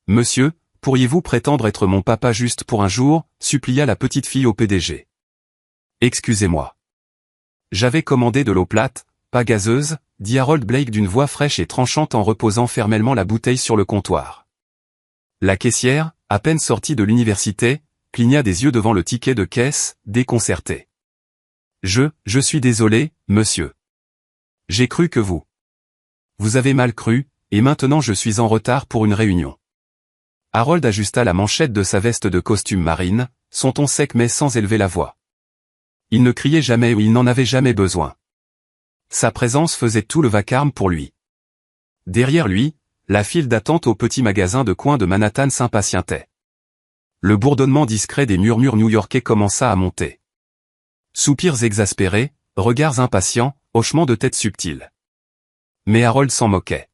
Monsieur, pourriez-vous prétendre être mon papa juste pour un jour, supplia la petite fille au PDG. Excusez-moi. J'avais commandé de l'eau plate, pas gazeuse, dit Harold Blake d'une voix fraîche et tranchante en reposant fermement la bouteille sur le comptoir. La caissière, à peine sortie de l'université, cligna des yeux devant le ticket de caisse, déconcertée. Je suis désolé, monsieur. J'ai cru que vous. Vous avez mal cru, et maintenant je suis en retard pour une réunion. Harold ajusta la manchette de sa veste de costume marine, son ton sec mais sans élever la voix. Il ne criait jamais ou il n'en avait jamais besoin. Sa présence faisait tout le vacarme pour lui. Derrière lui, la file d'attente au petit magasin de coin de Manhattan s'impatientait. Le bourdonnement discret des murmures new-yorkais commença à monter. Soupirs exaspérés, regards impatients, hochements de tête subtils. Mais Harold s'en moquait.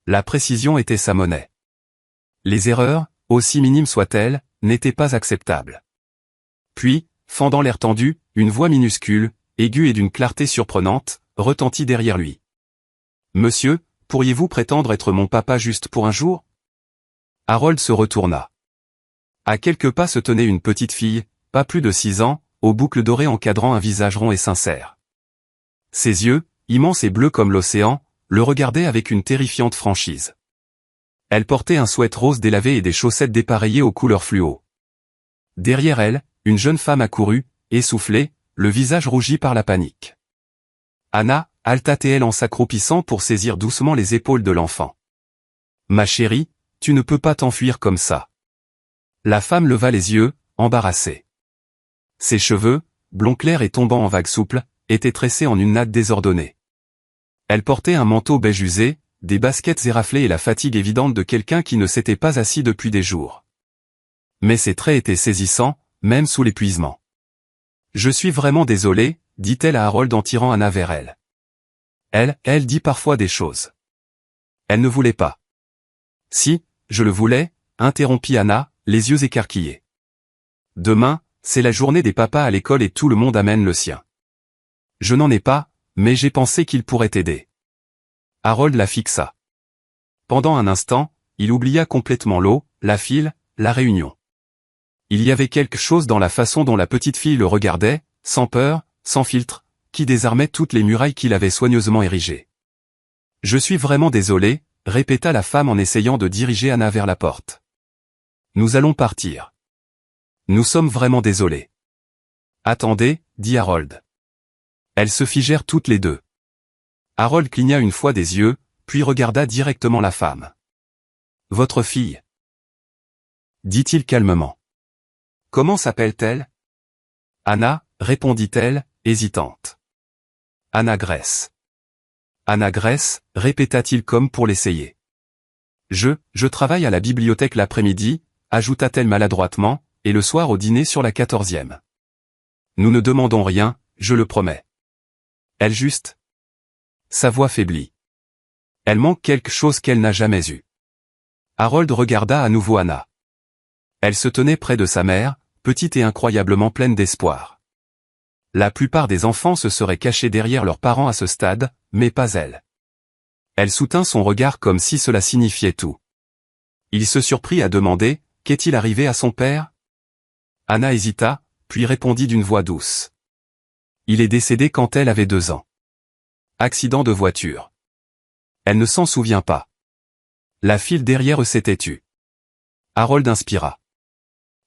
La précision était sa monnaie. Les erreurs, aussi minimes soient-elles, n'étaient pas acceptables. Puis, fendant l'air tendu, une voix minuscule, aiguë et d'une clarté surprenante, retentit derrière lui. « Monsieur, pourriez-vous prétendre être mon papa juste pour un jour ?» Harold se retourna. À quelques pas se tenait une petite fille, pas plus de 6 ans, aux boucles dorées encadrant un visage rond et sincère. Ses yeux, immenses et bleus comme l'océan, le regardaient avec une terrifiante franchise. Elle portait un sweat rose délavé et des chaussettes dépareillées aux couleurs fluo. Derrière elle, une jeune femme accourut, essoufflée, le visage rougi par la panique. Anna, halta-t-elle en s'accroupissant pour saisir doucement les épaules de l'enfant. « Ma chérie, tu ne peux pas t'enfuir comme ça. » La femme leva les yeux, embarrassée. Ses cheveux, blonds clairs et tombant en vagues souples, étaient tressés en une natte désordonnée. Elle portait un manteau beige usé, des baskets éraflées et la fatigue évidente de quelqu'un qui ne s'était pas assis depuis des jours. Mais ses traits étaient saisissants, même sous l'épuisement. « Je suis vraiment désolée, dit-elle à Harold en tirant Anna vers elle. Elle dit parfois des choses. Elle ne voulait pas. « Si, je le voulais, interrompit Anna, les yeux écarquillés. Demain, c'est la journée des papas à l'école et tout le monde amène le sien. Je n'en ai pas, mais j'ai pensé qu'il pourrait t'aider. » Harold la fixa. Pendant un instant, il oublia complètement l'eau, la file, la réunion. Il y avait quelque chose dans la façon dont la petite fille le regardait, sans peur, sans filtre, qui désarmait toutes les murailles qu'il avait soigneusement érigées. « Je suis vraiment désolé, » répéta la femme en essayant de diriger Anna vers la porte. « Nous allons partir. Nous sommes vraiment désolés. »« Attendez, » dit Harold. Elles se figèrent toutes les deux. Harold cligna une fois des yeux, puis regarda directement la femme. « Votre fille ?» dit-il calmement. « Comment s'appelle-t-elle ?»« Anna, » répondit-elle, hésitante. « Anna Grace. »« Anna Grace, » répéta-t-il comme pour l'essayer. « Je travaille à la bibliothèque l'après-midi, » ajouta-t-elle maladroitement, « et le soir au dîner sur la 14e. Nous ne demandons rien, je le promets. » Elle juste. Sa voix faiblit. Elle manque quelque chose qu'elle n'a jamais eu. Harold regarda à nouveau Anna. Elle se tenait près de sa mère, petite et incroyablement pleine d'espoir. La plupart des enfants se seraient cachés derrière leurs parents à ce stade, mais pas elle. Elle soutint son regard comme si cela signifiait tout. Il se surprit à demander, qu'est-il arrivé à son père? Anna hésita, puis répondit d'une voix douce. Il est décédé quand elle avait 2 ans. Accident de voiture. Elle ne s'en souvient pas. La file derrière eux s'était tue. Harold inspira.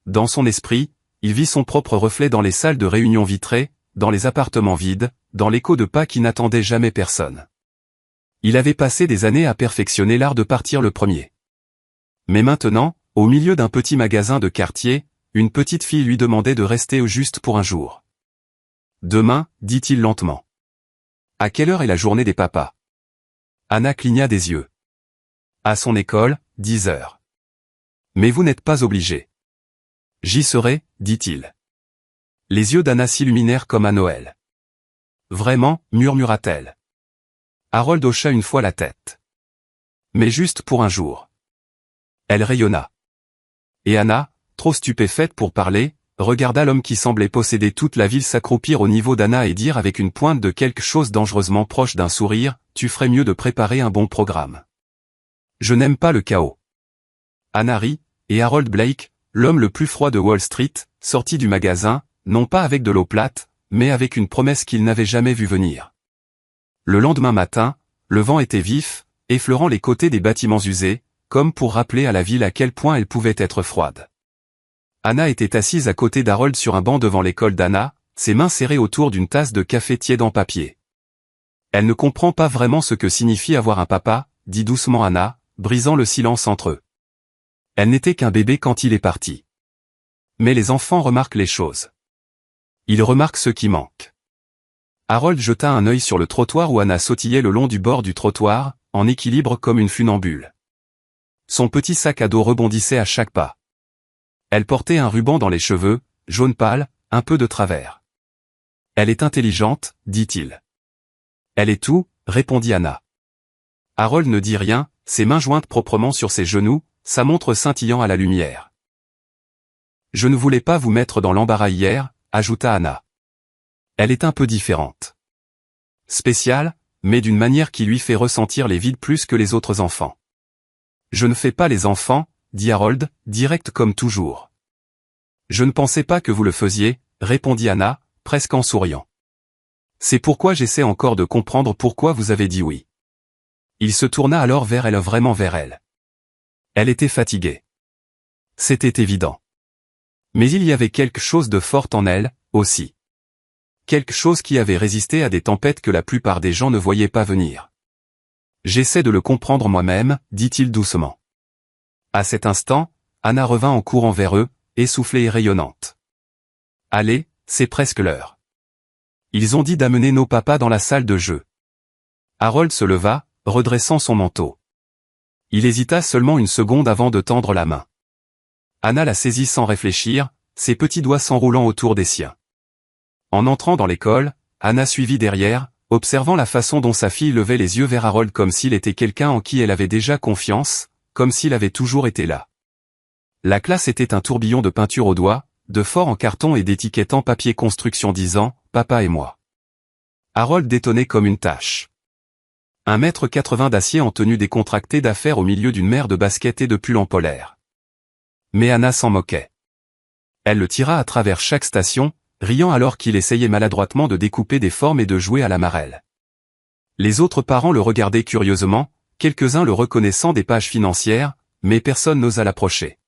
Dans son esprit, il vit son propre reflet dans les salles de réunion vitrées, dans les appartements vides, dans l'écho de pas qui n'attendaient jamais personne. Il avait passé des années à perfectionner l'art de partir le premier. Mais maintenant, au milieu d'un petit magasin de quartier, une petite fille lui demandait de rester au juste pour un jour. « Demain, » dit-il lentement. « À quelle heure est la journée des papas ?» Anna cligna des yeux. « À son école, 10 heures. »« Mais vous n'êtes pas obligé. »« J'y serai, » dit-il. Les yeux d'Anna s'illuminèrent comme à Noël. « Vraiment, » murmura-t-elle. Harold hocha une fois la tête. « Mais juste pour un jour. » Elle rayonna. Et Anna, trop stupéfaite pour parler, regarda l'homme qui semblait posséder toute la ville s'accroupir au niveau d'Anna et dire avec une pointe de quelque chose dangereusement proche d'un sourire, « Tu ferais mieux de préparer un bon programme. Je n'aime pas le chaos. » Anna rit, et Harold Blake, l'homme le plus froid de Wall Street, sortit du magasin, non pas avec de l'eau plate, mais avec une promesse qu'il n'avait jamais vue venir. Le lendemain matin, le vent était vif, effleurant les côtés des bâtiments usés, comme pour rappeler à la ville à quel point elle pouvait être froide. Anna était assise à côté d'Harold sur un banc devant l'école d'Anna, ses mains serrées autour d'une tasse de café tiède en papier. Elle ne comprend pas vraiment ce que signifie avoir un papa, dit doucement Anna, brisant le silence entre eux. Elle n'était qu'un bébé quand il est parti. Mais les enfants remarquent les choses. Ils remarquent ce qui manque. Harold jeta un œil sur le trottoir où Anna sautillait le long du bord du trottoir, en équilibre comme une funambule. Son petit sac à dos rebondissait à chaque pas. Elle portait un ruban dans les cheveux, jaune pâle, un peu de travers. Elle est intelligente, dit-il. Elle est tout, répondit Anna. Harold ne dit rien, ses mains jointes proprement sur ses genoux, sa montre scintillant à la lumière. Je ne voulais pas vous mettre dans l'embarras hier, ajouta Anna. Elle est un peu différente. Spéciale, mais d'une manière qui lui fait ressentir les vides plus que les autres enfants. Je ne fais pas les enfants, dit Harold, direct comme toujours. Je ne pensais pas que vous le faisiez, répondit Anna, presque en souriant. C'est pourquoi j'essaie encore de comprendre pourquoi vous avez dit oui. Il se tourna alors vers elle, vraiment vers elle. Elle était fatiguée. C'était évident. Mais il y avait quelque chose de fort en elle, aussi. Quelque chose qui avait résisté à des tempêtes que la plupart des gens ne voyaient pas venir. J'essaie de le comprendre moi-même, dit-il doucement. À cet instant, Anna revint en courant vers eux, essoufflée et rayonnante. Allez, c'est presque l'heure. Ils ont dit d'amener nos papas dans la salle de jeu. Harold se leva, redressant son manteau. Il hésita seulement une seconde avant de tendre la main. Anna la saisit sans réfléchir, ses petits doigts s'enroulant autour des siens. En entrant dans l'école, Anna suivit derrière, observant la façon dont sa fille levait les yeux vers Harold comme s'il était quelqu'un en qui elle avait déjà confiance, comme s'il avait toujours été là. La classe était un tourbillon de peinture au doigt, de forts en carton et d'étiquettes en papier construction disant « Papa et moi ». Harold détonnait comme une tâche. 1,80 m d'acier en tenue décontractée d'affaires au milieu d'une mer de baskets et de pulls en polaire. Mais Anna s'en moquait. Elle le tira à travers chaque station, riant alors qu'il essayait maladroitement de découper des formes et de jouer à la marelle. Les autres parents le regardaient curieusement, quelques-uns le reconnaissant des pages financières, mais personne n'osa l'approcher.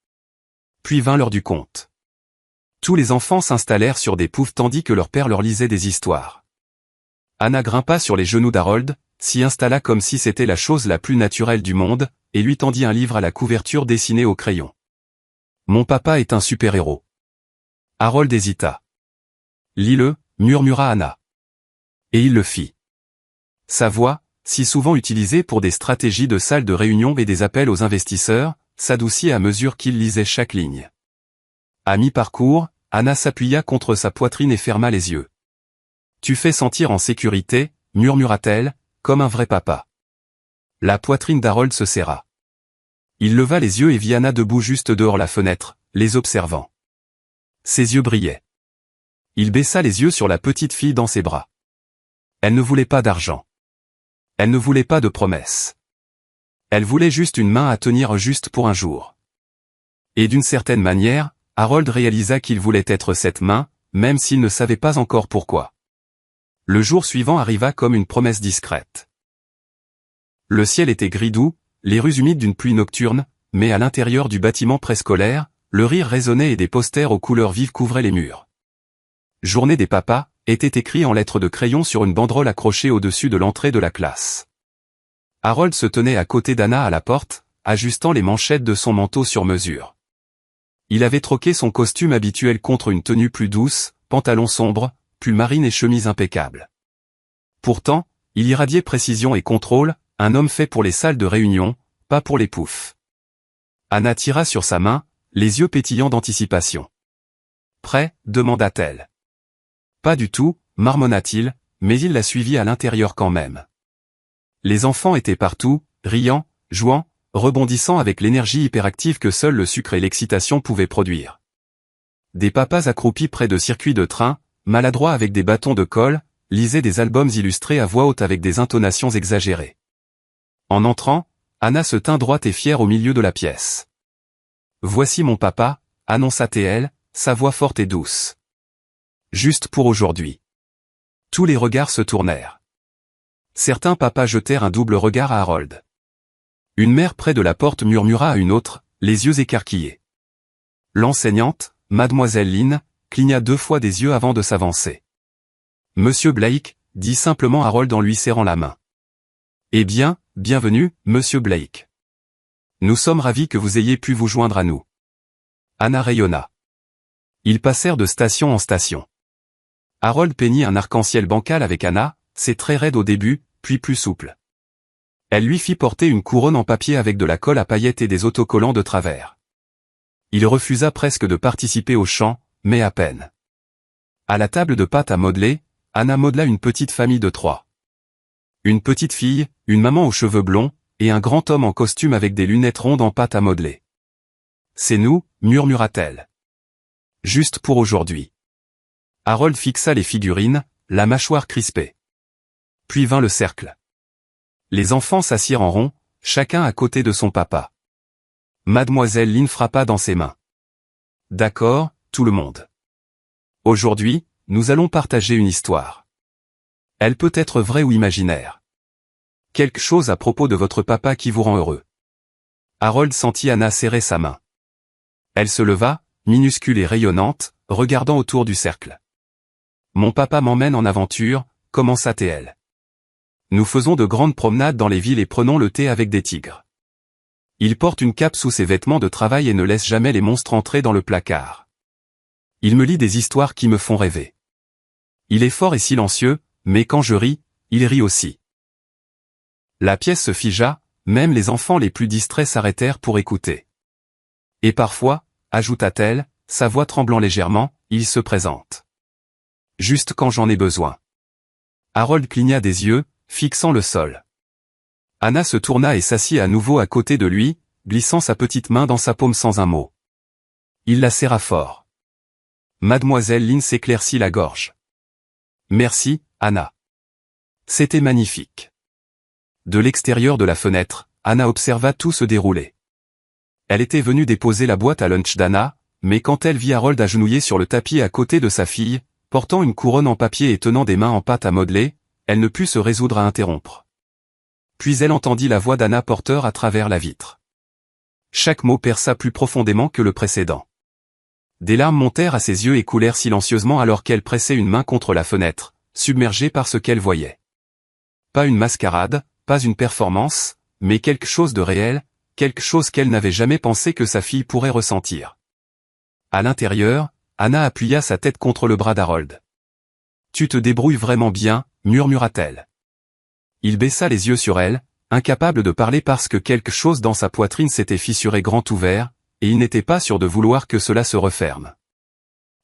Puis vint l'heure du conte. Tous les enfants s'installèrent sur des poufs tandis que leur père leur lisait des histoires. Anna grimpa sur les genoux d'Harold, s'y installa comme si c'était la chose la plus naturelle du monde, et lui tendit un livre à la couverture dessiné au crayon. « Mon papa est un super-héros. » Harold hésita. « Lis-le, » murmura Anna. Et il le fit. Sa voix, si souvent utilisée pour des stratégies de salle de réunion et des appels aux investisseurs, s'adoucit à mesure qu'il lisait chaque ligne. À mi-parcours, Anna s'appuya contre sa poitrine et ferma les yeux. « Tu fais sentir en sécurité, » murmura-t-elle, comme un vrai papa. La poitrine d'Harold se serra. Il leva les yeux et vit Anna debout juste dehors la fenêtre, les observant. Ses yeux brillaient. Il baissa les yeux sur la petite fille dans ses bras. Elle ne voulait pas d'argent. Elle ne voulait pas de promesses. Elle voulait juste une main à tenir juste pour un jour. Et d'une certaine manière, Harold réalisa qu'il voulait être cette main, même s'il ne savait pas encore pourquoi. Le jour suivant arriva comme une promesse discrète. Le ciel était gris doux, les rues humides d'une pluie nocturne, mais à l'intérieur du bâtiment préscolaire, le rire résonnait et des posters aux couleurs vives couvraient les murs. Journée des papas était écrit en lettres de crayon sur une banderole accrochée au-dessus de l'entrée de la classe. Harold se tenait à côté d'Anna à la porte, ajustant les manchettes de son manteau sur mesure. Il avait troqué son costume habituel contre une tenue plus douce, pantalon sombre, pull marine et chemise impeccable. Pourtant, il irradiait précision et contrôle, un homme fait pour les salles de réunion, pas pour les poufs. Anna tira sur sa main, les yeux pétillants d'anticipation. « Prêt ?» demanda-t-elle. « Pas du tout » marmonna-t-il, mais il la suivit à l'intérieur quand même. Les enfants étaient partout, riant, jouant, rebondissant avec l'énergie hyperactive que seul le sucre et l'excitation pouvaient produire. Des papas accroupis près de circuits de train, maladroits avec des bâtons de colle, lisaient des albums illustrés à voix haute avec des intonations exagérées. En entrant, Anna se tint droite et fière au milieu de la pièce. voici mon papa, annonça-t-elle, sa voix forte et douce. Juste pour aujourd'hui. Tous les regards se tournèrent. Certains papas jetèrent un double regard à Harold. Une mère près de la porte murmura à une autre, les yeux écarquillés. L'enseignante, mademoiselle Lynn, cligna 2 fois des yeux avant de s'avancer. Monsieur Blake, dit simplement Harold en lui serrant la main. Eh bien, bienvenue, monsieur Blake. Nous sommes ravis que vous ayez pu vous joindre à nous. Anna rayonna. Ils passèrent de station en station. Harold peignit un arc-en-ciel bancal avec Anna, c'est très raide au début, puis plus souple. Elle lui fit porter une couronne en papier avec de la colle à paillettes et des autocollants de travers. Il refusa presque de participer au chant, mais à peine. À la table de pâte à modeler, Anna modela une petite famille de 3. Une petite fille, une maman aux cheveux blonds, et un grand homme en costume avec des lunettes rondes en pâte à modeler. C'est nous, murmura-t-elle. Juste pour aujourd'hui. Harold fixa les figurines, la mâchoire crispée. Puis vint le cercle. Les enfants s'assirent en rond, chacun à côté de son papa. Mademoiselle Lynn frappa dans ses mains. D'accord, tout le monde. Aujourd'hui, nous allons partager une histoire. Elle peut être vraie ou imaginaire. Quelque chose à propos de votre papa qui vous rend heureux. Harold sentit Anna serrer sa main. Elle se leva, minuscule et rayonnante, regardant autour du cercle. Mon papa m'emmène en aventure, commença-t-elle. Nous faisons de grandes promenades dans les villes et prenons le thé avec des tigres. Il porte une cape sous ses vêtements de travail et ne laisse jamais les monstres entrer dans le placard. Il me lit des histoires qui me font rêver. Il est fort et silencieux, mais quand je ris, il rit aussi. La pièce se figea, même les enfants les plus distraits s'arrêtèrent pour écouter. Et parfois, ajouta-t-elle, sa voix tremblant légèrement, il se présente. Juste quand j'en ai besoin. Harold cligna des yeux, fixant le sol. Anna se tourna et s'assit à nouveau à côté de lui, glissant sa petite main dans sa paume sans un mot. Il la serra fort. Mademoiselle Lynn s'éclaircit la gorge. Merci, Anna. C'était magnifique. De l'extérieur de la fenêtre, Anna observa tout se dérouler. Elle était venue déposer la boîte à lunch d'Anna, mais quand elle vit Harold agenouillé sur le tapis à côté de sa fille, portant une couronne en papier et tenant des mains en pâte à modeler, elle ne put se résoudre à interrompre. Puis elle entendit la voix d'Anna Porter à travers la vitre. Chaque mot perça plus profondément que le précédent. Des larmes montèrent à ses yeux et coulèrent silencieusement alors qu'elle pressait une main contre la fenêtre, submergée par ce qu'elle voyait. Pas une mascarade, pas une performance, mais quelque chose de réel, quelque chose qu'elle n'avait jamais pensé que sa fille pourrait ressentir. À l'intérieur, Anna appuya sa tête contre le bras d'Harold. « Tu te débrouilles vraiment bien », murmura-t-elle. Il baissa les yeux sur elle, incapable de parler parce que quelque chose dans sa poitrine s'était fissuré grand ouvert, et il n'était pas sûr de vouloir que cela se referme.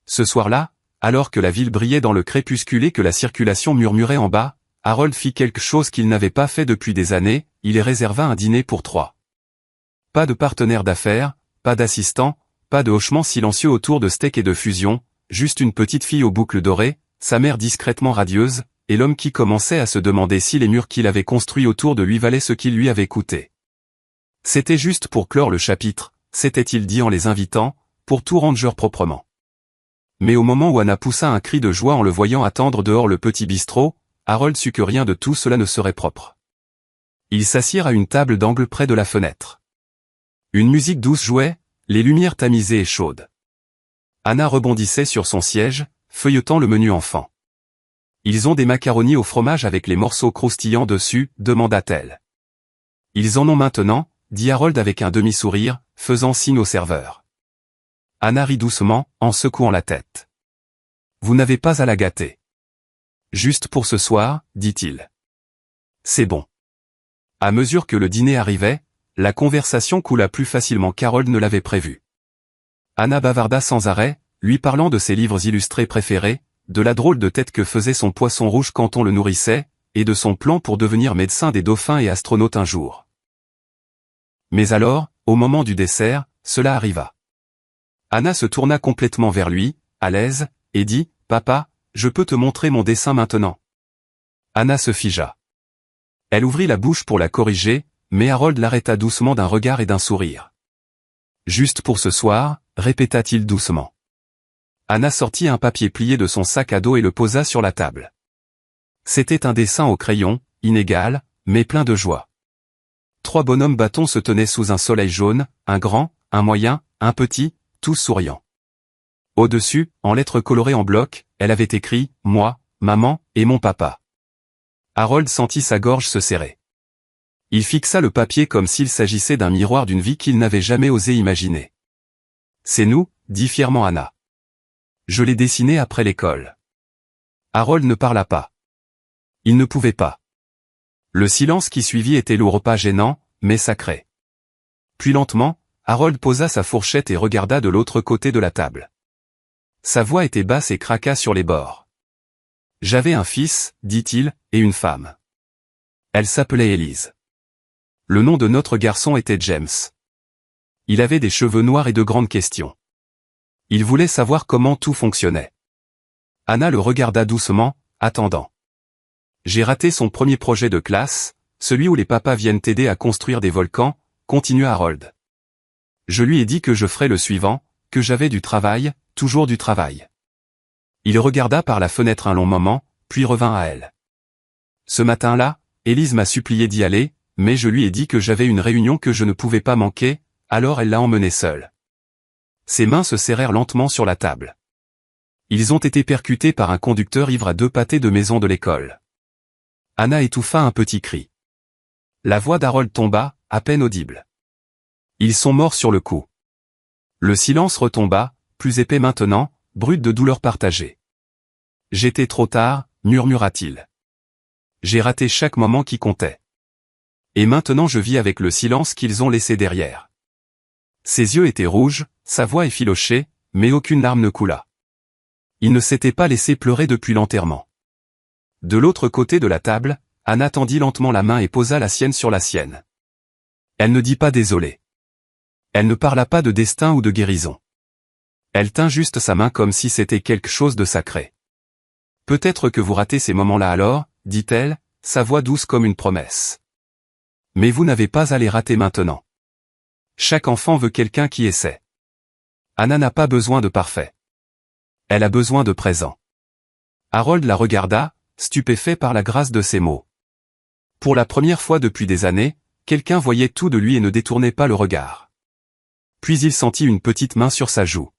Ce soir-là, alors que la ville brillait dans le crépuscule et que la circulation murmurait en bas, Harold fit quelque chose qu'il n'avait pas fait depuis des années, il réserva un dîner pour 3. Pas de partenaire d'affaires, pas d'assistant, pas de hochement silencieux autour de steak et de fusion, juste une petite fille aux boucles dorées, sa mère discrètement radieuse, et l'homme qui commençait à se demander si les murs qu'il avait construits autour de lui valaient ce qu'il lui avait coûté. C'était juste pour clore le chapitre, s'était-il dit en les invitant, pour tout ranger proprement. Mais au moment où Anna poussa un cri de joie en le voyant attendre dehors le petit bistrot, Harold sut que rien de tout cela ne serait propre. Ils s'assirent à une table d'angle près de la fenêtre. Une musique douce jouait, les lumières tamisées et chaudes. Anna rebondissait sur son siège, feuilletant le menu enfant. « Ils ont des macaronis au fromage avec les morceaux croustillants dessus » demanda-t-elle. « Ils en ont maintenant » dit Harold avec un demi-sourire, faisant signe au serveur. Anna rit doucement, en secouant la tête. « Vous n'avez pas à la gâter. »« Juste pour ce soir » dit-il. « C'est bon. » À mesure que le dîner arrivait, la conversation coula plus facilement qu'Harold ne l'avait prévu. Anna bavarda sans arrêt, lui parlant de ses livres illustrés préférés, de la drôle de tête que faisait son poisson rouge quand on le nourrissait, et de son plan pour devenir médecin des dauphins et astronaute un jour. Mais alors, au moment du dessert, cela arriva. Anna se tourna complètement vers lui, à l'aise, et dit « Papa, je peux te montrer mon dessin maintenant ?» Anna se figea. Elle ouvrit la bouche pour la corriger, mais Harold l'arrêta doucement d'un regard et d'un sourire. Juste pour ce soir, répéta-t-il doucement. Anna sortit un papier plié de son sac à dos et le posa sur la table. C'était un dessin au crayon, inégal, mais plein de joie. 3 bonhommes bâtons se tenaient sous un soleil jaune, un grand, un moyen, un petit, tous souriants. Au-dessus, en lettres colorées en bloc, elle avait écrit « Moi, maman, et mon papa ». Harold sentit sa gorge se serrer. Il fixa le papier comme s'il s'agissait d'un miroir d'une vie qu'il n'avait jamais osé imaginer. « C'est nous, » dit fièrement Anna. « Je l'ai dessiné après l'école. » Harold ne parla pas. Il ne pouvait pas. Le silence qui suivit était lourd, pas gênant, mais sacré. Puis lentement, Harold posa sa fourchette et regarda de l'autre côté de la table. Sa voix était basse et craqua sur les bords. « J'avais un fils, dit-il, et une femme. Elle s'appelait Élise. Le nom de notre garçon était James. Il avait des cheveux noirs et de grandes questions. Il voulait savoir comment tout fonctionnait. » Anna le regarda doucement, attendant. « J'ai raté son premier projet de classe, celui où les papas viennent t'aider à construire des volcans, » continua Harold. « Je lui ai dit que je ferais le suivant, que j'avais du travail, toujours du travail. » Il regarda par la fenêtre un long moment, puis revint à elle. « Ce matin-là, Élise m'a supplié d'y aller, mais je lui ai dit que j'avais une réunion que je ne pouvais pas manquer, alors elle l'a emmené seule. » Ses mains se serrèrent lentement sur la table. Ils ont été percutés par un conducteur ivre à 2 pâtés de maison de l'école. Anna étouffa un petit cri. La voix d'Harold tomba, à peine audible. Ils sont morts sur le coup. Le silence retomba, plus épais maintenant, brut de douleur partagée. J'étais trop tard, murmura-t-il. J'ai raté chaque moment qui comptait. Et maintenant je vis avec le silence qu'ils ont laissé derrière. Ses yeux étaient rouges, sa voix effilochée, mais aucune larme ne coula. Il ne s'était pas laissé pleurer depuis l'enterrement. De l'autre côté de la table, Anna tendit lentement la main et posa la sienne sur la sienne. Elle ne dit pas désolé. Elle ne parla pas de destin ou de guérison. Elle tint juste sa main comme si c'était quelque chose de sacré. Peut-être que vous ratez ces moments-là alors, dit-elle, sa voix douce comme une promesse. Mais vous n'avez pas à les rater maintenant. Chaque enfant veut quelqu'un qui essaie. Anna n'a pas besoin de parfait. Elle a besoin de présent. Harold la regarda, stupéfait par la grâce de ses mots. Pour la première fois depuis des années, quelqu'un voyait tout de lui et ne détournait pas le regard. Puis il sentit une petite main sur sa joue.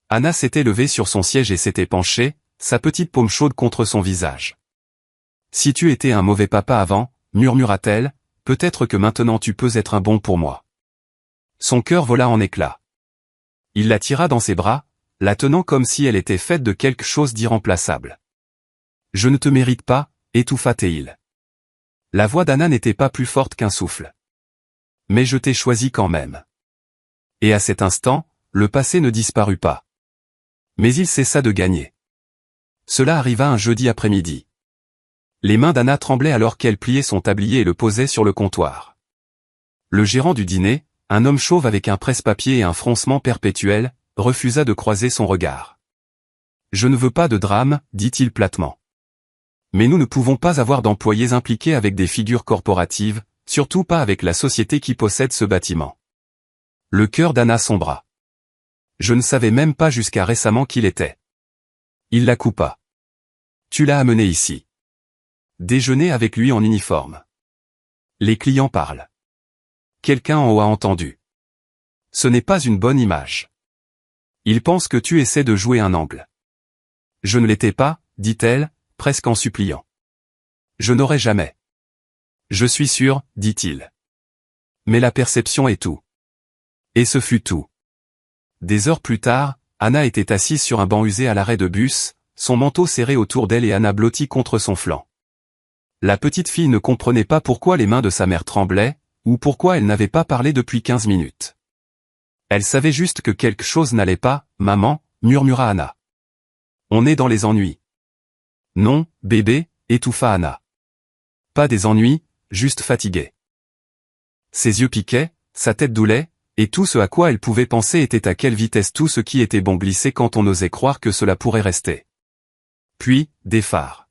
Anna s'était levée sur son siège et s'était penchée, sa petite paume chaude contre son visage. « Si tu étais un mauvais papa avant, murmura-t-elle, peut-être que maintenant tu peux être un bon pour moi. » Son cœur vola en éclats. Il la tira dans ses bras, la tenant comme si elle était faite de quelque chose d'irremplaçable. « Je ne te mérite pas, étouffa-t-il. La voix d'Anna n'était pas plus forte qu'un souffle. « Mais je t'ai choisi quand même. » Et à cet instant, le passé ne disparut pas. Mais il cessa de gagner. Cela arriva un jeudi après-midi. Les mains d'Anna tremblaient alors qu'elle pliait son tablier et le posait sur le comptoir. Le gérant du dîner, un homme chauve avec un presse-papier et un froncement perpétuel, refusa de croiser son regard. « Je ne veux pas de drame, dit-il platement. Mais nous ne pouvons pas avoir d'employés impliqués avec des figures corporatives, surtout pas avec la société qui possède ce bâtiment. » Le cœur d'Anna sombra. Je ne savais même pas jusqu'à récemment qui il était. Il la coupa. Tu l'as amené ici. Déjeuner avec lui en uniforme. Les clients parlent. Quelqu'un en haut a entendu. Ce n'est pas une bonne image. Il pense que tu essaies de jouer un angle. Je ne l'étais pas, dit-elle, presque en suppliant. Je n'aurais jamais. Je suis sûr, dit-il. Mais la perception est tout. Et ce fut tout. Des heures plus tard, Anna était assise sur un banc usé à l'arrêt de bus, son manteau serré autour d'elle et Anna blottie contre son flanc. La petite fille ne comprenait pas pourquoi les mains de sa mère tremblaient, ou pourquoi elle n'avait pas parlé depuis 15 minutes. Elle savait juste que quelque chose n'allait pas, « Maman », murmura Anna. « On est dans les ennuis. »« Non, bébé », étouffa Anna. « Pas des ennuis, juste fatiguée. » Ses yeux piquaient, sa tête doulait, et tout ce à quoi elle pouvait penser était à quelle vitesse tout ce qui était bon glissait quand on osait croire que cela pourrait rester. Puis, des phares.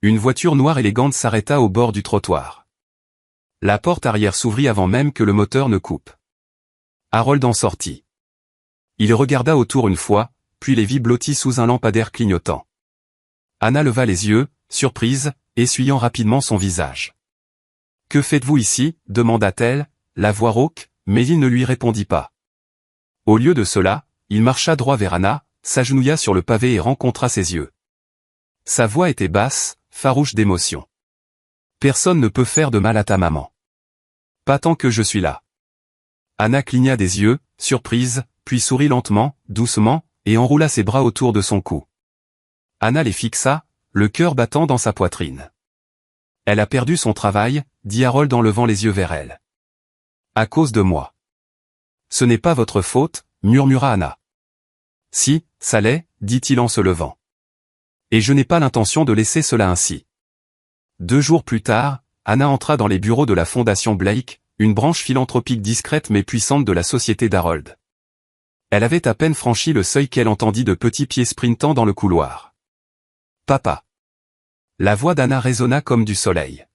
Une voiture noire élégante s'arrêta au bord du trottoir. La porte arrière s'ouvrit avant même que le moteur ne coupe. Harold en sortit. Il regarda autour une fois, puis les vit blottis sous un lampadaire clignotant. Anna leva les yeux, surprise, essuyant rapidement son visage. « Que faites-vous ici » demanda-t-elle, la voix rauque, mais il ne lui répondit pas. Au lieu de cela, il marcha droit vers Anna, s'agenouilla sur le pavé et rencontra ses yeux. Sa voix était basse, farouche d'émotion. « Personne ne peut faire de mal à ta maman. Pas tant que je suis là. » Anna cligna des yeux, surprise, puis sourit lentement, doucement, et enroula ses bras autour de son cou. Anna les fixa, le cœur battant dans sa poitrine. « Elle a perdu son travail » dit Harold en levant les yeux vers elle. « À cause de moi. »« Ce n'est pas votre faute » murmura Anna. « Si, ça l'est » dit-il en se levant. « Et je n'ai pas l'intention de laisser cela ainsi. » 2 jours plus tard, Anna entra dans les bureaux de la Fondation Blake, une branche philanthropique discrète mais puissante de la société d'Harold. Elle avait à peine franchi le seuil qu'elle entendit de petits pieds sprintant dans le couloir. « Papa !» La voix d'Anna résonna comme du soleil.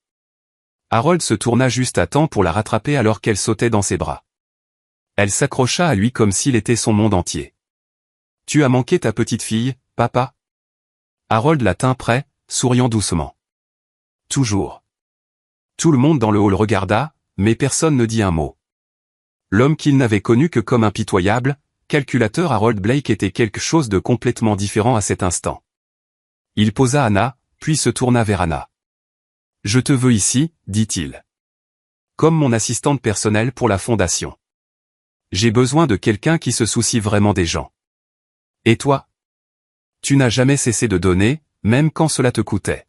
Harold se tourna juste à temps pour la rattraper alors qu'elle sautait dans ses bras. Elle s'accrocha à lui comme s'il était son monde entier. « Tu as manqué ta petite fille, papa ?» Harold la tint près, souriant doucement. « Toujours. » Tout le monde dans le hall regarda, mais personne ne dit un mot. L'homme qu'il n'avait connu que comme impitoyable, calculateur Harold Blake était quelque chose de complètement différent à cet instant. Il posa Anna, puis se tourna vers Anna. « Je te veux ici, dit-il. Comme mon assistante personnelle pour la fondation. J'ai besoin de quelqu'un qui se soucie vraiment des gens. Et toi ? Tu n'as jamais cessé de donner, même quand cela te coûtait. »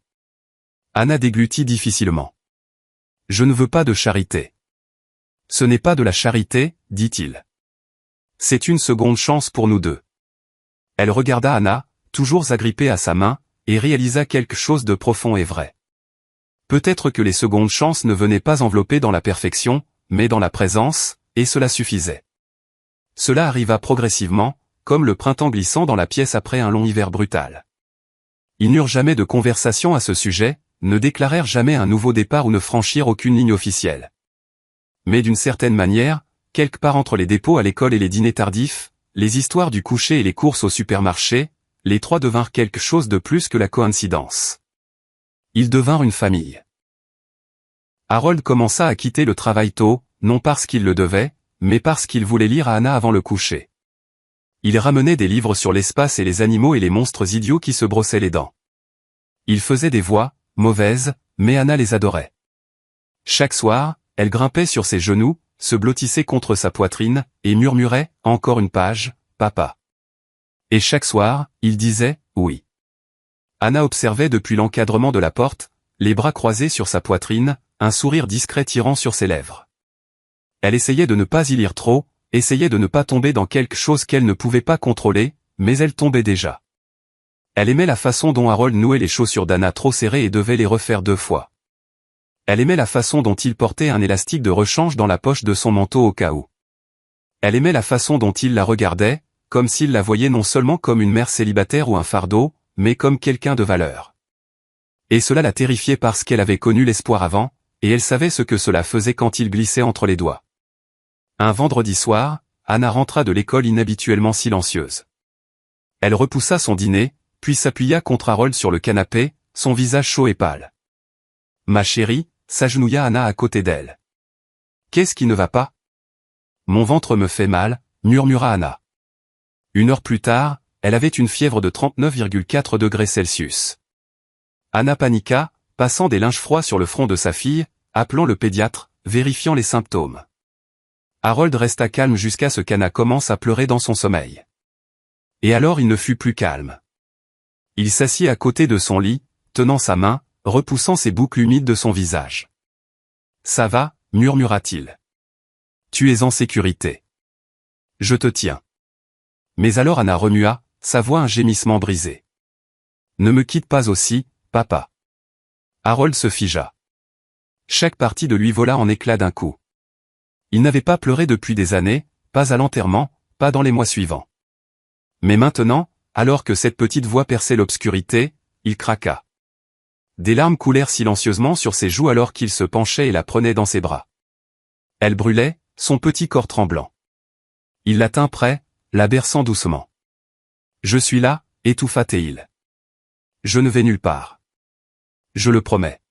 Anna déglutit difficilement. « Je ne veux pas de charité. »« Ce n'est pas de la charité, dit-il. C'est une seconde chance pour nous deux. » Elle regarda Anna, toujours agrippée à sa main, et réalisa quelque chose de profond et vrai. Peut-être que les secondes chances ne venaient pas enveloppées dans la perfection, mais dans la présence, et cela suffisait. Cela arriva progressivement, comme le printemps glissant dans la pièce après un long hiver brutal. Ils n'eurent jamais de conversation à ce sujet, ne déclarèrent jamais un nouveau départ ou ne franchirent aucune ligne officielle. Mais d'une certaine manière, quelque part entre les dépôts à l'école et les dîners tardifs, les histoires du coucher et les courses au supermarché, les trois devinrent quelque chose de plus que la coïncidence. Ils devinrent une famille. Harold commença à quitter le travail tôt, non parce qu'il le devait, mais parce qu'il voulait lire à Anna avant le coucher. Il ramenait des livres sur l'espace et les animaux et les monstres idiots qui se brossaient les dents. Il faisait des voix, mauvaises, mais Anna les adorait. Chaque soir, elle grimpait sur ses genoux, se blottissait contre sa poitrine, et murmurait « Encore une page, papa ». Et chaque soir, il disait « Oui ». Anna observait depuis l'encadrement de la porte, les bras croisés sur sa poitrine, un sourire discret tirant sur ses lèvres. Elle essayait de ne pas y lire trop, essayait de ne pas tomber dans quelque chose qu'elle ne pouvait pas contrôler, mais elle tombait déjà. Elle aimait la façon dont Harold nouait les chaussures d'Anna trop serrées et devait les refaire 2 fois. Elle aimait la façon dont il portait un élastique de rechange dans la poche de son manteau au cas où. Elle aimait la façon dont il la regardait, comme s'il la voyait non seulement comme une mère célibataire ou un fardeau, mais comme quelqu'un de valeur. Et cela la terrifiait parce qu'elle avait connu l'espoir avant, et elle savait ce que cela faisait quand il glissait entre les doigts. Un vendredi soir, Anna rentra de l'école inhabituellement silencieuse. Elle repoussa son dîner, puis s'appuya contre Harold sur le canapé, son visage chaud et pâle. « Ma chérie » s'agenouilla Anna à côté d'elle. « Qu'est-ce qui ne va pas ?»« Mon ventre me fait mal » murmura Anna. 1 heure plus tard, elle avait une fièvre de 39,4 degrés Celsius. Anna paniqua, passant des linges froids sur le front de sa fille, appelant le pédiatre, vérifiant les symptômes. Harold resta calme jusqu'à ce qu'Anna commence à pleurer dans son sommeil. Et alors il ne fut plus calme. Il s'assit à côté de son lit, tenant sa main, repoussant ses boucles humides de son visage. « Ça va » murmura-t-il. « Tu es en sécurité. Je te tiens. » Mais alors Anna remua, sa voix un gémissement brisé. « Ne me quitte pas aussi, papa. » Harold se figea. Chaque partie de lui vola en éclats d'un coup. Il n'avait pas pleuré depuis des années, pas à l'enterrement, pas dans les mois suivants. Mais maintenant, alors que cette petite voix perçait l'obscurité, il craqua. Des larmes coulèrent silencieusement sur ses joues alors qu'il se penchait et la prenait dans ses bras. Elle brûlait, son petit corps tremblant. Il la tint près, la berçant doucement. « Je suis là, étouffa Théil. Je ne vais nulle part. Je le promets. »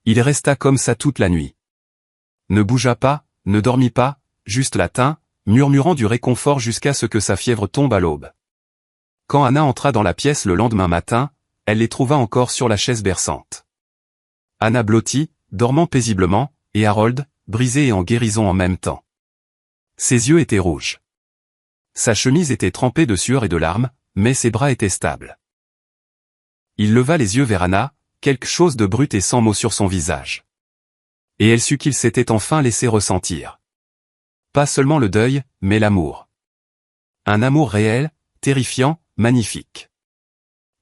Il resta comme ça toute la nuit. Ne bougea pas, ne dormit pas, juste la tint, murmurant du réconfort jusqu'à ce que sa fièvre tombe à l'aube. Quand Anna entra dans la pièce le lendemain matin, elle les trouva encore sur la chaise berçante. Anna blottie, dormant paisiblement, et Harold, brisé et en guérison en même temps. Ses yeux étaient rouges. Sa chemise était trempée de sueur et de larmes, mais ses bras étaient stables. Il leva les yeux vers Anna, quelque chose de brut et sans mots sur son visage. Et elle sut qu'il s'était enfin laissé ressentir. Pas seulement le deuil, mais l'amour. Un amour réel, terrifiant, magnifique.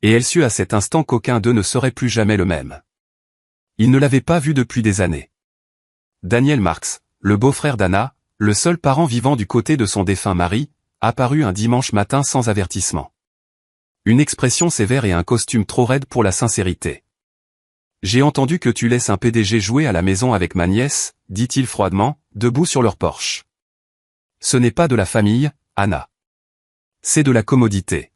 Et elle sut à cet instant qu'aucun d'eux ne serait plus jamais le même. Il ne l'avait pas vu depuis des années. Daniel Marks, le beau-frère d'Anna, le seul parent vivant du côté de son défunt mari, apparut un dimanche matin sans avertissement. Une expression sévère et un costume trop raide pour la sincérité. « J'ai entendu que tu laisses un PDG jouer à la maison avec ma nièce, dit-il froidement, debout sur leur porche. Ce n'est pas de la famille, Anna. C'est de la commodité. »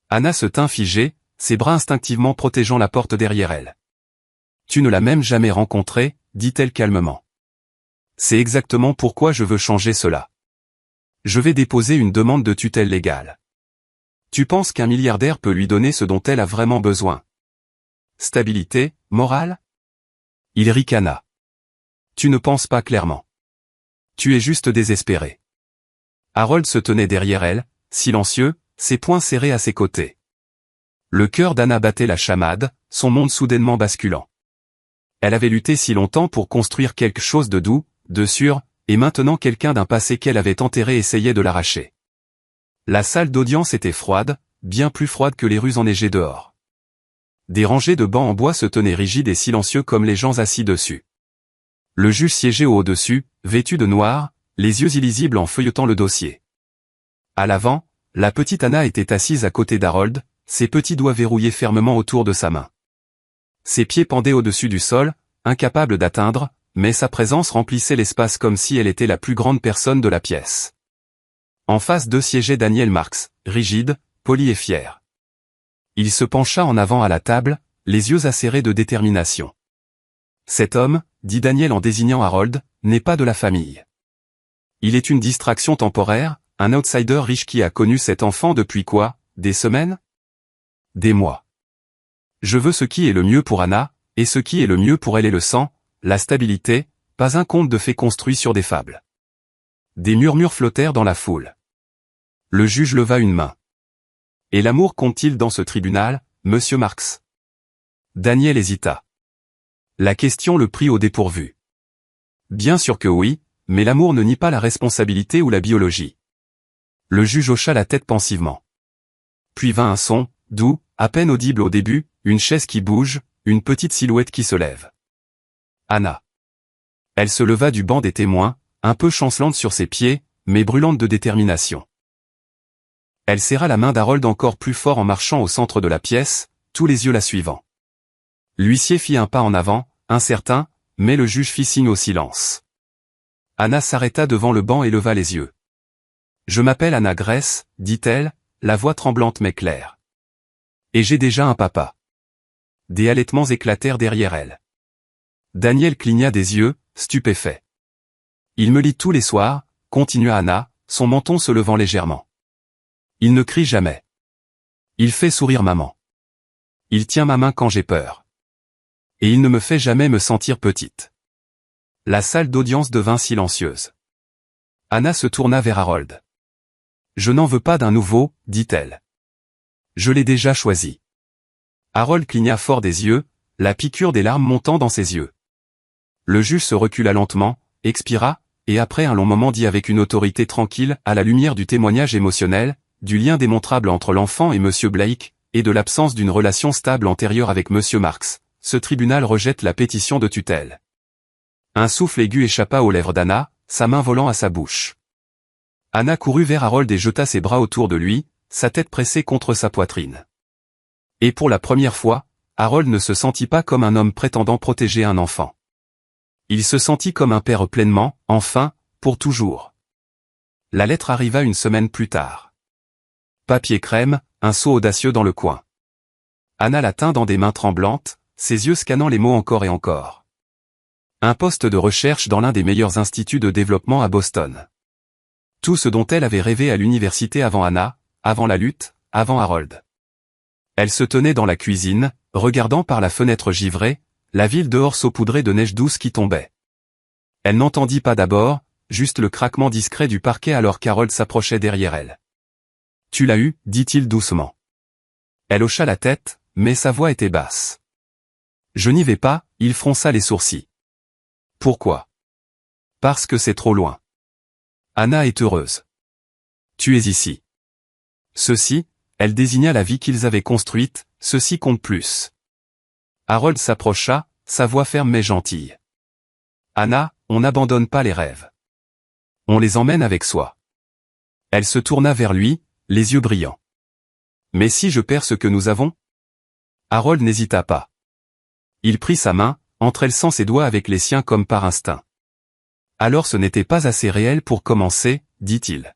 Anna se tint figée, ses bras instinctivement protégeant la porte derrière elle. « Tu ne l'as même jamais rencontré, dit-elle calmement. C'est exactement pourquoi je veux changer cela. Je vais déposer une demande de tutelle légale. Tu penses qu'un milliardaire peut lui donner ce dont elle a vraiment besoin? Stabilité, morale? Il ricana. Tu ne penses pas clairement. Tu es juste désespéré. Harold se tenait derrière elle, silencieux, ses poings serrés à ses côtés. Le cœur d'Anna battait la chamade, son monde soudainement basculant. Elle avait lutté si longtemps pour construire quelque chose de doux, de sûr, et maintenant quelqu'un d'un passé qu'elle avait enterré essayait de l'arracher. La salle d'audience était froide, bien plus froide que les rues enneigées dehors. Des rangées de bancs en bois se tenaient rigides et silencieux comme les gens assis dessus. Le juge siégeait au-dessus, vêtu de noir, les yeux illisibles en feuilletant le dossier. À l'avant, la petite Anna était assise à côté d'Harold, ses petits doigts verrouillés fermement autour de sa main. Ses pieds pendaient au-dessus du sol, incapables d'atteindre, mais sa présence remplissait l'espace comme si elle était la plus grande personne de la pièce. En face d'eux siégeait Daniel Marks, rigide, poli et fier. Il se pencha en avant à la table, les yeux acérés de détermination. « Cet homme, dit Daniel en désignant Harold, n'est pas de la famille. Il est une distraction temporaire, un outsider riche qui a connu cet enfant depuis quoi, des semaines? Des mois. Je veux ce qui est le mieux pour Anna, et ce qui est le mieux pour elle est le sang, la stabilité, pas un conte de fées construit sur des fables. » Des murmures flottèrent dans la foule. Le juge leva une main. « Et l'amour compte-t-il dans ce tribunal, monsieur Marks ?» Daniel hésita. La question le prit au dépourvu. Bien sûr que oui, mais l'amour ne nie pas la responsabilité ou la biologie. Le juge hocha la tête pensivement. Puis vint un son, doux, à peine audible au début, une chaise qui bouge, une petite silhouette qui se lève. Anna. Elle se leva du banc des témoins, un peu chancelante sur ses pieds, mais brûlante de détermination. Elle serra la main d'Harold encore plus fort en marchant au centre de la pièce, tous les yeux la suivant. L'huissier fit un pas en avant, incertain, mais le juge fit signe au silence. Anna s'arrêta devant le banc et leva les yeux. « Je m'appelle Anna Grace, dit-elle, la voix tremblante mais claire. Et j'ai déjà un papa. » Des halètements éclatèrent derrière elle. Daniel cligna des yeux, stupéfait. « Il me lit tous les soirs, » continua Anna, son menton se levant légèrement. « Il ne crie jamais. Il fait sourire maman. Il tient ma main quand j'ai peur. Et il ne me fait jamais me sentir petite. » La salle d'audience devint silencieuse. Anna se tourna vers Harold. « Je n'en veux pas d'un nouveau, dit-elle. Je l'ai déjà choisi. » Harold cligna fort des yeux, la piqûre des larmes montant dans ses yeux. Le juge se recula lentement, expira, et après un long moment dit avec une autorité tranquille, à la lumière du témoignage émotionnel, du lien démontrable entre l'enfant et M. Blake, et de l'absence d'une relation stable antérieure avec M. Marks, ce tribunal rejette la pétition de tutelle. Un souffle aigu échappa aux lèvres d'Anna, sa main volant à sa bouche. Anna courut vers Harold et jeta ses bras autour de lui, sa tête pressée contre sa poitrine. Et pour la première fois, Harold ne se sentit pas comme un homme prétendant protéger un enfant. Il se sentit comme un père pleinement, enfin, pour toujours. La lettre arriva une semaine plus tard. Papier crème, un saut audacieux dans le coin. Anna la tint dans des mains tremblantes, ses yeux scannant les mots encore et encore. Un poste de recherche dans l'un des meilleurs instituts de développement à Boston. Tout ce dont elle avait rêvé à l'université avant Anna, avant la lutte, avant Harold. Elle se tenait dans la cuisine, regardant par la fenêtre givrée, la ville dehors saupoudrée de neige douce qui tombait. Elle n'entendit pas d'abord, juste le craquement discret du parquet alors qu'Harold s'approchait derrière elle. « Tu l'as eu » dit-il doucement. Elle hocha la tête, mais sa voix était basse. « Je n'y vais pas » il fronça les sourcils. « Pourquoi ?»« Parce que c'est trop loin. Anna est heureuse. Tu es ici. » Ceci, elle désigna la vie qu'ils avaient construite, ceci compte plus. Harold s'approcha, sa voix ferme mais gentille. « Anna, on n'abandonne pas les rêves. On les emmène avec soi. » Elle se tourna vers lui, les yeux brillants. « Mais si je perds ce que nous avons ?» Harold n'hésita pas. Il prit sa main, entrelaçant ses doigts avec les siens comme par instinct. « Alors ce n'était pas assez réel pour commencer, dit-il.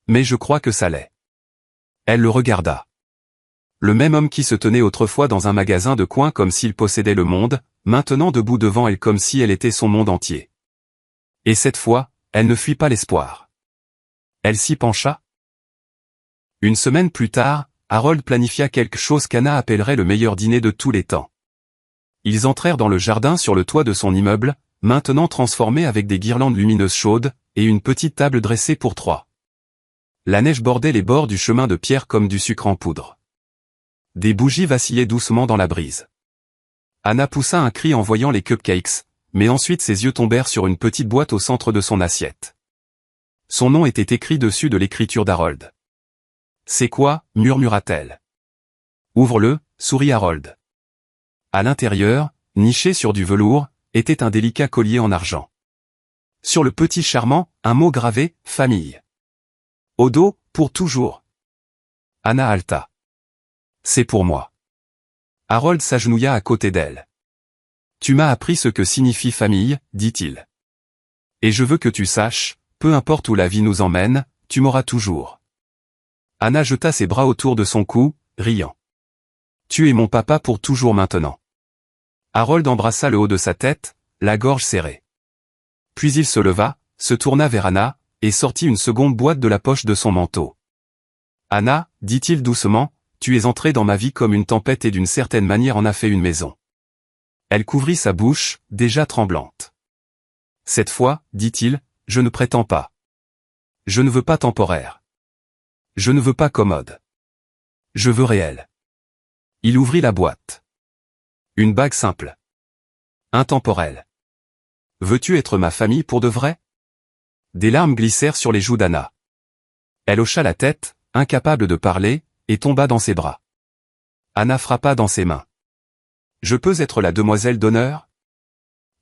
Mais je crois que ça l'est. » Elle le regarda. Le même homme qui se tenait autrefois dans un magasin de coin comme s'il possédait le monde, maintenant debout devant elle comme si elle était son monde entier. Et cette fois, elle ne fuit pas l'espoir. Elle s'y pencha. Une semaine plus tard, Harold planifia quelque chose qu'Anna appellerait le meilleur dîner de tous les temps. Ils entrèrent dans le jardin sur le toit de son immeuble, maintenant transformé avec des guirlandes lumineuses chaudes, et une petite table dressée pour trois. La neige bordait les bords du chemin de pierre comme du sucre en poudre. Des bougies vacillaient doucement dans la brise. Anna poussa un cri en voyant les cupcakes, mais ensuite ses yeux tombèrent sur une petite boîte au centre de son assiette. Son nom était écrit dessus de l'écriture d'Harold. « C'est quoi » murmura-t-elle. « Ouvre-le » sourit Harold. À l'intérieur, niché sur du velours, était un délicat collier en argent. Sur le petit charmant, un mot gravé, « Famille ». Au dos, pour toujours. Anna haleta. « C'est pour moi. » Harold s'agenouilla à côté d'elle. « Tu m'as appris ce que signifie famille, » dit-il. « Et je veux que tu saches, peu importe où la vie nous emmène, tu m'auras toujours. » Anna jeta ses bras autour de son cou, riant. « Tu es mon papa pour toujours maintenant. » Harold embrassa le haut de sa tête, la gorge serrée. Puis il se leva, se tourna vers Anna, et sortit une seconde boîte de la poche de son manteau. « Anna, dit-il doucement, tu es entrée dans ma vie comme une tempête et d'une certaine manière en a fait une maison. » Elle couvrit sa bouche, déjà tremblante. « Cette fois, dit-il, je ne prétends pas. Je ne veux pas temporaire. Je ne veux pas commode. Je veux réel. » Il ouvrit la boîte. Une bague simple. Intemporelle. « Veux-tu être ma famille pour de vrai ?» Des larmes glissèrent sur les joues d'Anna. Elle hocha la tête, incapable de parler, et tomba dans ses bras. Anna frappa dans ses mains. « Je peux être la demoiselle d'honneur ?»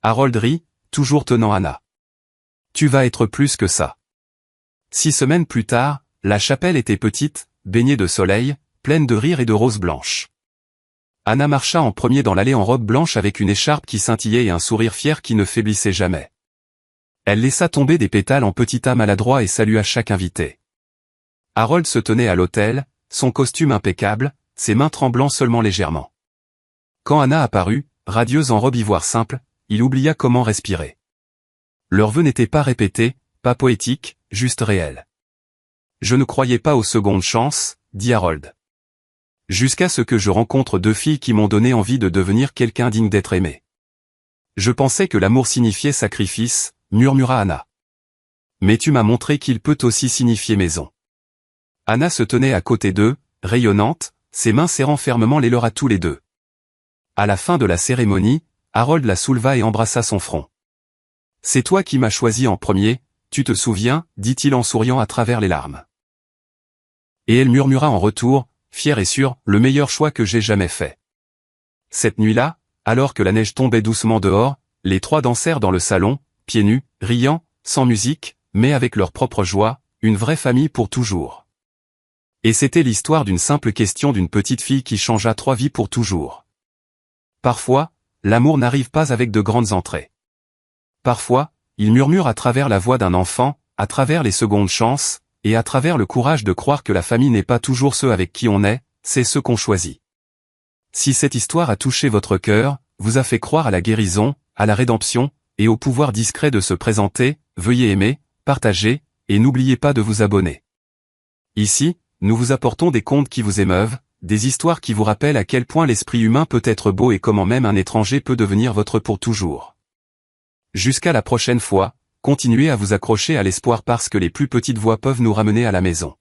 Harold rit, toujours tenant Anna. « Tu vas être plus que ça. » 6 semaines plus tard, la chapelle était petite, baignée de soleil, pleine de rires et de roses blanches. Anna marcha en premier dans l'allée en robe blanche avec une écharpe qui scintillait et un sourire fier qui ne faiblissait jamais. Elle laissa tomber des pétales en petit tas maladroit et salua chaque invité. Harold se tenait à l'autel, son costume impeccable, ses mains tremblant seulement légèrement. Quand Anna apparut, radieuse en robe ivoire simple, il oublia comment respirer. Leurs vœux n'étaient pas répétés, pas poétiques, juste réels. « Je ne croyais pas aux secondes chances, » dit Harold. « Jusqu'à ce que je rencontre 2 filles qui m'ont donné envie de devenir quelqu'un digne d'être aimé. Je pensais que l'amour signifiait sacrifice, » murmura Anna. « Mais tu m'as montré qu'il peut aussi signifier maison. » Anna se tenait à côté d'eux, rayonnante, ses mains serrant fermement les leurs à tous les deux. À la fin de la cérémonie, Harold la souleva et embrassa son front. « C'est toi qui m'as choisi en premier, tu te souviens » dit-il en souriant à travers les larmes. Et elle murmura en retour, fière et sûre, « le meilleur choix que j'ai jamais fait. » Cette nuit-là, alors que la neige tombait doucement dehors, les 3 dansèrent dans le salon, pieds nus, riant, sans musique, mais avec leur propre joie, une vraie famille pour toujours. Et c'était l'histoire d'une simple question d'une petite fille qui changea 3 vies pour toujours. Parfois, l'amour n'arrive pas avec de grandes entrées. Parfois, il murmure à travers la voix d'un enfant, à travers les secondes chances, et à travers le courage de croire que la famille n'est pas toujours ceux avec qui on est, c'est ceux qu'on choisit. Si cette histoire a touché votre cœur, vous a fait croire à la guérison, à la rédemption, et au pouvoir discret de se présenter, veuillez aimer, partager, et n'oubliez pas de vous abonner. Ici, nous vous apportons des contes qui vous émeuvent, des histoires qui vous rappellent à quel point l'esprit humain peut être beau et comment même un étranger peut devenir votre pour toujours. Jusqu'à la prochaine fois, continuez à vous accrocher à l'espoir parce que les plus petites voix peuvent nous ramener à la maison.